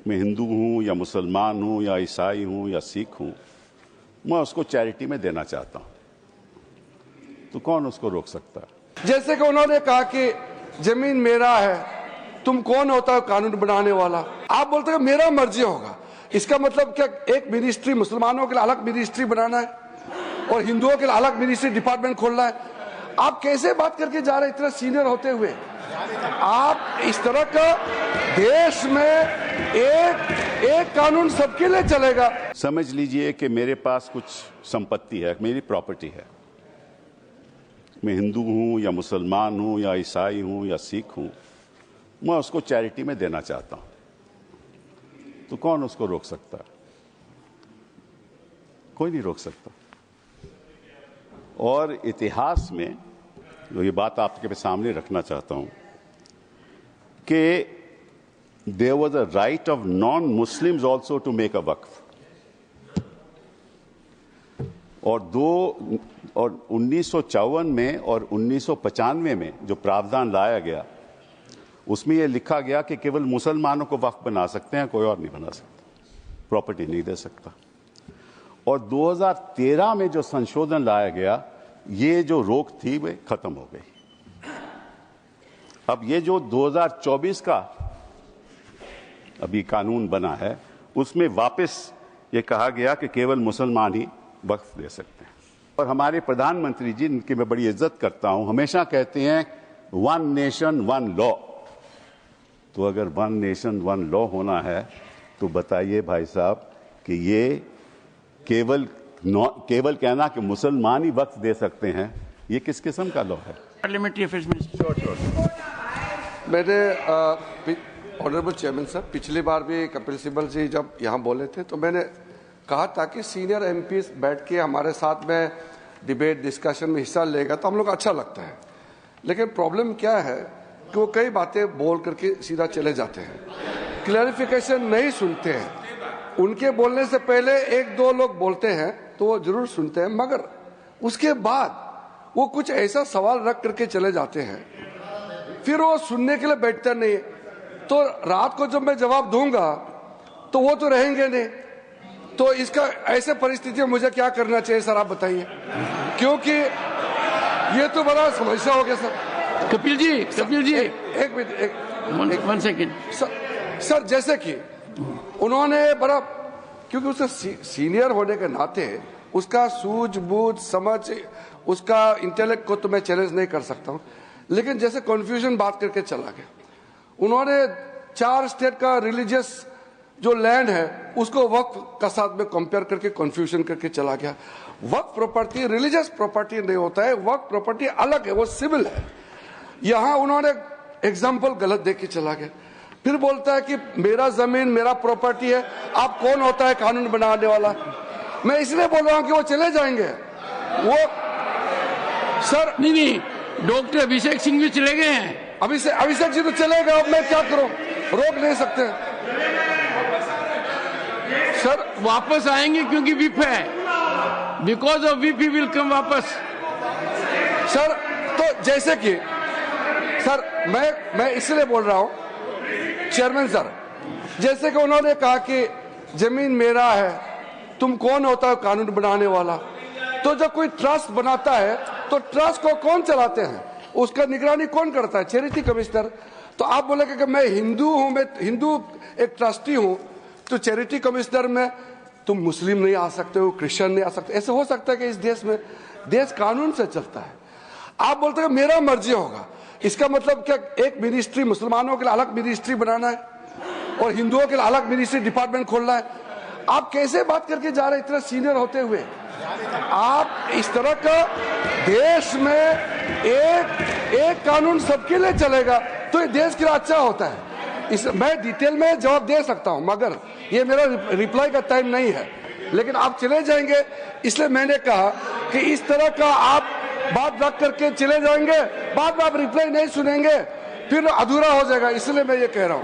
मैं हिंदू हूं या मुसलमान हूं या ईसाई हूं या सिख हूं, मैं उसको चैरिटी में देना चाहता हूं, तो कौन उसको रोक सकता है? जैसे कि उन्होंने कहा कि जमीन मेरा है, तुम कौन होता है कानून बनाने वाला? आप बोलते हो मेरा मर्जी होगा, इसका मतलब क्या एक मिनिस्ट्री मुसलमानों के लिए अलग मिनिस्ट्री बनाना है और हिंदुओं के लिए अलग मिनिस्ट्री डिपार्टमेंट खोलना है? आप कैसे बात करके जा रहे हैं इतना सीनियर होते हुए? आप इस तरह का देश में एक कानून सबके लिए चलेगा? समझ लीजिए कि मेरे पास कुछ संपत्ति है, मेरी प्रॉपर्टी है, मैं हिंदू हूं या मुसलमान हूं या ईसाई हूं या सिख हूं, मैं उसको चैरिटी में देना चाहता हूं, तो कौन उसको रोक सकता है? कोई नहीं रोक सकता। और इतिहास में जो ये बात आपके सामने रखना चाहता हूं कि there was a right of non Muslims also to make a waqf, और 1954 में और 1995 में जो प्रावधान लाया गया उसमें यह लिखा गया कि केवल मुसलमानों को वक्फ बना सकते हैं, कोई और नहीं बना सकता, प्रॉपर्टी नहीं दे सकता। और 2013 में जो संशोधन लाया गया, ये जो रोक थी वे खत्म हो गई। अब ये जो 2024 का अभी कानून बना है, उसमें वापस ये कहा गया कि केवल मुसलमान ही वक्फ दे सकते हैं। और हमारे प्रधानमंत्री जी, इनकी मैं बड़ी इज्जत करता हूं, हमेशा कहते हैं वन नेशन वन लॉ। तो अगर वन नेशन वन लॉ होना है तो बताइए भाई साहब कि ये केवल कहना कि मुसलमान ही वक्फ दे सकते हैं, ये किस किस्म का लॉ है? Parliamentary affairs minister. मैंने ऑनरेबल चेयरमैन साहब, पिछली बार भी कपिल सिब्बल जी जब यहाँ बोले थे तो मैंने कहा था कि सीनियर एमपीज बैठ के हमारे साथ में डिबेट डिस्कशन में हिस्सा लेगा तो हम लोग अच्छा लगता है। लेकिन प्रॉब्लम क्या है कि वो कई बातें बोल करके सीधा चले जाते हैं, क्लैरिफिकेशन नहीं सुनते हैं। उनके बोलने से पहले एक दो लोग बोलते हैं तो वो जरूर सुनते हैं, मगर उसके बाद वो कुछ ऐसा सवाल रख करके चले जाते हैं, फिर वो सुनने के लिए बैठते नहीं। तो रात को जब मैं जवाब दूंगा तो वो तो रहेंगे नहीं। तो इसका ऐसे परिस्थिति में मुझे क्या करना चाहिए सर, आप बताइए, क्योंकि ये तो बड़ा समस्या हो गया सर। कपिल जी एक मिनट, वन सेकेंड सर, जैसे कि उन्होंने बड़ा, क्योंकि उससे सीनियर होने के नाते उसका सूझबूझ समझ, उसका इंटेलेक्ट को तो मैं चैलेंज नहीं कर सकता हूं, लेकिन जैसे कंफ्यूजन बात करके चला गया। उन्होंने 4 स्टेट का रिलीजियस जो लैंड है उसको वक्फ का साथ में कंपेयर करके कंफ्यूजन करके चला गया। वक्फ प्रॉपर्टी रिलीजियस प्रॉपर्टी नहीं होता है, वक्फ प्रॉपर्टी अलग है, वो सिविल है। यहां उन्होंने एग्जाम्पल गलत देख के चला गया। फिर बोलता है कि मेरा जमीन मेरा प्रॉपर्टी है, आप कौन होता है कानून बनाने वाला? मैं इसलिए बोल रहा हूं कि वो चले जाएंगे। वो सर नहीं, डॉक्टर अभिषेक सिंह भी चले गए हैं। अभिषेक जी तो चले गए, अब मैं क्या करूं, रोक नहीं सकते सर। वापस आएंगे क्योंकि विप है, because of whip he will come वापस सर। तो जैसे कि सर मैं इसलिए बोल रहा हूं चेयरमैन सर, जैसे कि उन्होंने कहा कि जमीन मेरा है, तुम कौन होता है कानून बनाने वाला? तो जब कोई ट्रस्ट बनाता है तो ट्रस्ट को कौन चलाते हैं, उसका निगरानी कौन करता है? Charity commissioner. तो आप बोलेंगे कि मैं हिंदू हूं, मैं हिंदू एक ट्रस्टी हूं, तो चैरिटी कमिश्नर में तुम मुस्लिम नहीं आ सकते हो, क्रिश्चियन नहीं आ सकते? ऐसे हो सकता है कि इस देश में देश कानून से चलता है। आप बोलते हैं मेरा मर्जी होगा, इसका मतलब क्या एक मिनिस्ट्री मुसलमानों के लिए अलग मिनिस्ट्री बनाना है और हिंदुओं के लिए अलग मिनिस्ट्री डिपार्टमेंट खोलना है? आप कैसे बात करके जा रहे हैं इतना सीनियर होते हुए? आप इस तरह का देश में एक कानून सबके लिए चलेगा तो ये देश के लिए अच्छा होता है। मैं डिटेल में जवाब दे सकता हूं, मगर ये मेरा रिप्लाई का टाइम नहीं है। लेकिन आप चले जाएंगे, इसलिए मैंने कहा कि इस तरह का आप बात रख करके चले जाएंगे, बाद में आप रिप्लाई नहीं सुनेंगे, फिर अधूरा हो जाएगा, इसलिए मैं ये कह रहा हूं।